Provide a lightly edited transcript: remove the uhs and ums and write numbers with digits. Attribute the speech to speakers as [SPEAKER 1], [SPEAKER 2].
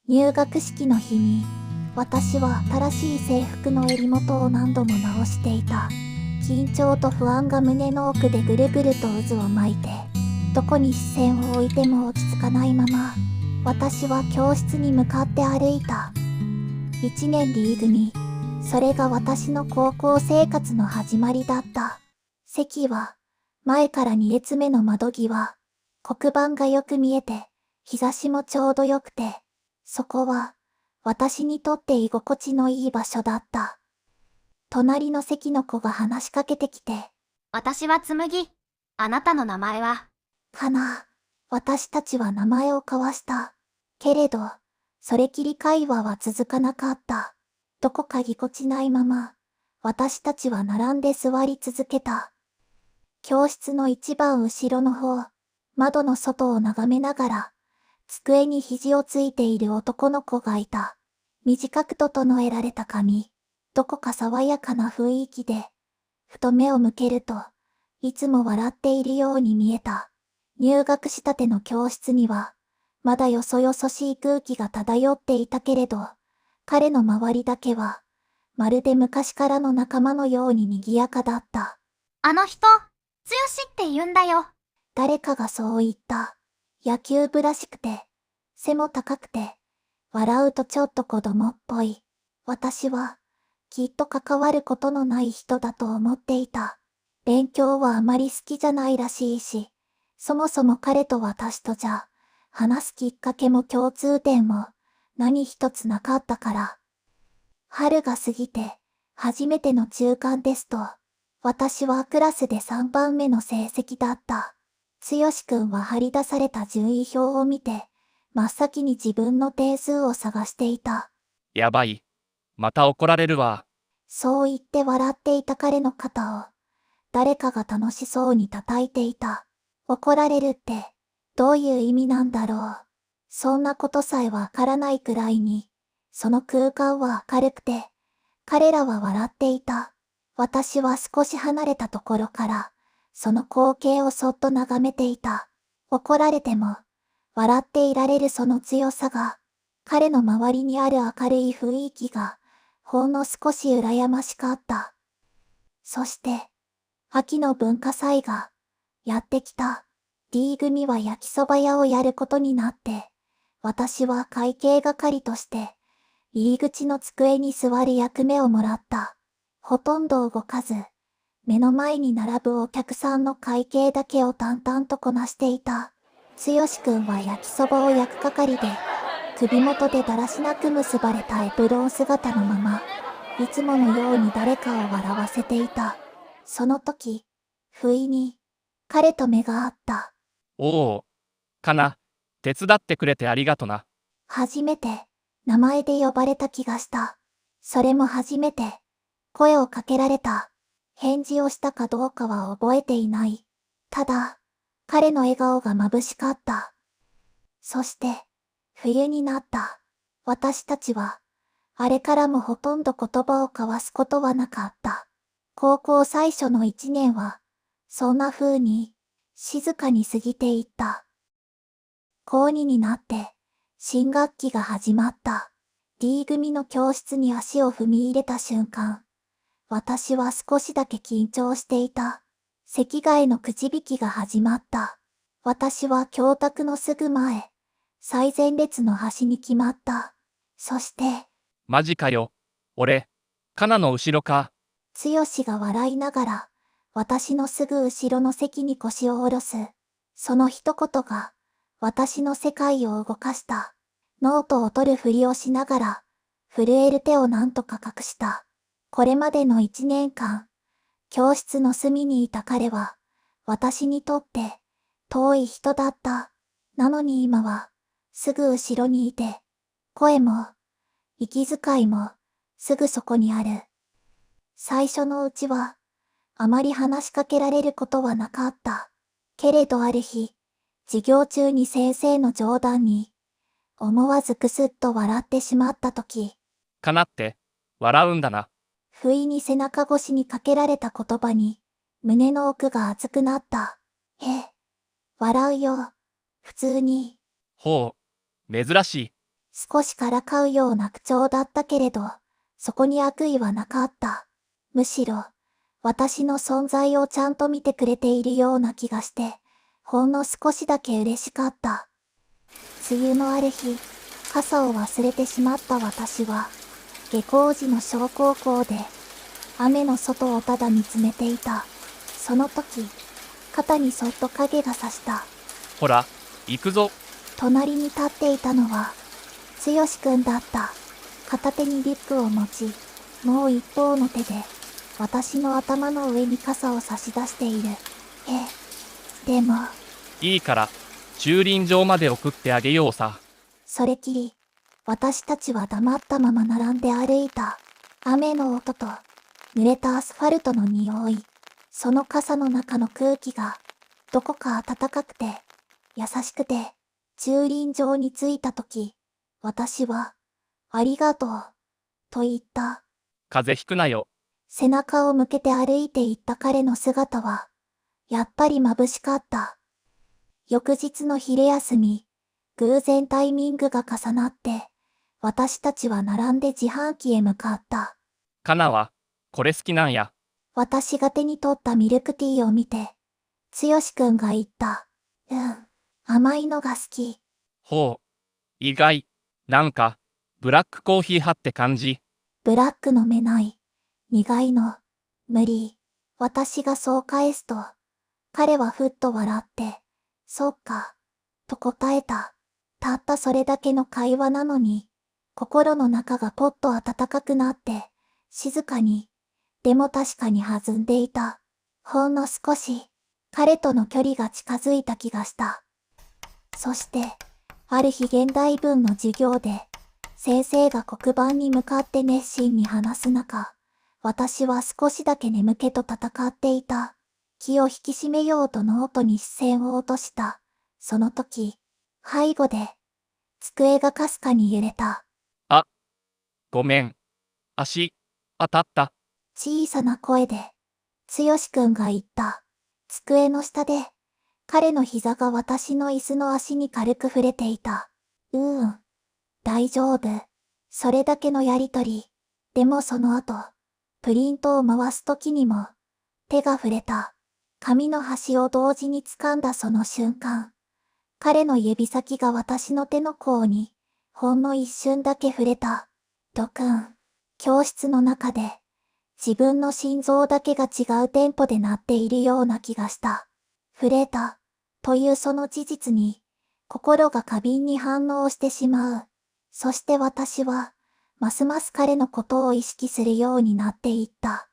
[SPEAKER 1] 入学式の日に、私は新しい制服の襟元を何度も直していた。緊張と不安が胸の奥でぐるぐると渦を巻いて、どこに視線を置いても落ち着かないまま、私は教室に向かって歩いた。1年 D 組、それが私の高校生活の始まりだった。席は、前から2列目の窓際、黒板がよく見えて、日差しもちょうどよくて、そこは、私にとって居心地のいい場所だった。隣の席の子が話しかけてきて、
[SPEAKER 2] 私は紬。あなたの名前は？
[SPEAKER 1] かな。私たちは名前を交わした。けれど、それきり会話は続かなかった。どこかぎこちないまま、私たちは並んで座り続けた。教室の一番後ろの方、窓の外を眺めながら、机に肘をついている男の子がいた。短く整えられた髪、どこか爽やかな雰囲気で、ふと目を向けると、いつも笑っているように見えた。入学したての教室には、まだよそよそしい空気が漂っていたけれど、彼の周りだけは、まるで昔からの仲間のように賑やかだった。
[SPEAKER 2] あの人、剛って言うんだよ。
[SPEAKER 1] 誰かがそう言った。野球部らしくて、背も高くて、笑うとちょっと子供っぽい。私は、きっと関わることのない人だと思っていた。勉強はあまり好きじゃないらしいし、そもそも彼と私とじゃ、話すきっかけも共通点も、何一つなかったから。春が過ぎて、初めての中間テスト。私はクラスで3番目の成績だった。剛くんは張り出された順位表を見て、真っ先に自分の点数を探していた。
[SPEAKER 3] やばい。また怒られるわ。
[SPEAKER 1] そう言って笑っていた彼の肩を、誰かが楽しそうに叩いていた。怒られるって、どういう意味なんだろう。そんなことさえわからないくらいに、その空間は明るくて、彼らは笑っていた。私は少し離れたところから、その光景をそっと眺めていた。怒られても、笑っていられるその強さが、彼の周りにある明るい雰囲気が、ほんの少し羨ましかった。そして、秋の文化祭が、やってきた。D 組は焼きそば屋をやることになって、私は会計係として、入り口の机に座る役目をもらった。ほとんど動かず、目の前に並ぶお客さんの会計だけを淡々とこなしていた。剛くんは焼きそばを焼く係で、首元でだらしなく結ばれたエプロン姿のまま、いつものように誰かを笑わせていた。その時、不意に、彼と目が合った。
[SPEAKER 3] おお。かな。手伝ってくれてありがとな。
[SPEAKER 1] 初めて、名前で呼ばれた気がした。それも初めて、声をかけられた。返事をしたかどうかは覚えていない。ただ、彼の笑顔が眩しかった。そして、冬になった。私たちは、あれからもほとんど言葉を交わすことはなかった。高校最初の1年は、そんな風に、静かに過ぎていった。高2になって、新学期が始まった。D 組の教室に足を踏み入れた瞬間、私は少しだけ緊張していた。席替えのくじ引きが始まった。私は教卓のすぐ前、最前列の端に決まった。そして、
[SPEAKER 3] マジかよ。俺、カナの後ろか。
[SPEAKER 1] 剛が笑いながら、私のすぐ後ろの席に腰を下ろす。その一言が、私の世界を動かした。ノートを取るふりをしながら、震える手をなんとか隠した。これまでの1年間、教室の隅にいた彼は、私にとって、遠い人だった。なのに今は、すぐ後ろにいて、声も、息遣いも、すぐそこにある。最初のうちは、あまり話しかけられることはなかった。けれどある日、授業中に先生の冗談に、思わずくすっと笑ってしまったとき、
[SPEAKER 3] かなって、笑うんだな。
[SPEAKER 1] 不意に背中越しにかけられた言葉に、胸の奥が熱くなった。笑うよ。普通に。
[SPEAKER 3] ほう。珍しい。
[SPEAKER 1] 少しからかうような口調だったけれど、そこに悪意はなかった。むしろ、私の存在をちゃんと見てくれているような気がして、ほんの少しだけ嬉しかった。梅雨のある日、傘を忘れてしまった私は、下校時の小高校で、雨の外をただ見つめていた。その時、肩にそっと影がさした。
[SPEAKER 3] ほら、行くぞ。
[SPEAKER 1] 隣に立っていたのは、つよしくんだった。片手にリュックを持ち、もう一方の手で、私の頭の上に傘を差し出している。でも、
[SPEAKER 3] いいから、駐輪場まで送ってあげようさ。
[SPEAKER 1] それきり、私たちは黙ったまま並んで歩いた。雨の音と、濡れたアスファルトの匂い。その傘の中の空気が、どこか暖かくて、優しくて、駐輪場に着いたとき、私は、ありがとう、と言った。
[SPEAKER 3] 風邪ひくなよ。
[SPEAKER 1] 背中を向けて歩いて行った彼の姿は、やっぱり眩しかった。翌日の昼休み、偶然タイミングが重なって、私たちは並んで自販機へ向かった。
[SPEAKER 3] かなは、これ好きなんや。
[SPEAKER 1] 私が手に取ったミルクティーを見て、つよしくんが言った。甘いのが好き。
[SPEAKER 3] ほう。意外。なんか、ブラックコーヒー派って感じ。
[SPEAKER 1] ブラック飲めない。苦いの。無理。私がそう返すと、彼はふっと笑って、そっか、と答えた。たったそれだけの会話なのに、心の中がぽっと暖かくなって、静かに、でも確かに弾んでいた。ほんの少し、彼との距離が近づいた気がした。そして、ある日現代文の授業で、先生が黒板に向かって熱心に話す中、私は少しだけ眠気と戦っていた。気を引き締めようとノートに視線を落とした。その時、背後で、机がかすかに揺れた。
[SPEAKER 3] ごめん。足、当たった。
[SPEAKER 1] 小さな声で、つよしくんが言った。机の下で、彼の膝が私の椅子の足に軽く触れていた。大丈夫。それだけのやりとり。でもその後、プリントを回す時にも、手が触れた。紙の端を同時に掴んだその瞬間、彼の指先が私の手の甲に、ほんの一瞬だけ触れた。ドクン。教室の中で、自分の心臓だけが違うテンポで鳴っているような気がした。触れた、というその事実に、心が過敏に反応してしまう。そして私は、ますます彼のことを意識するようになっていった。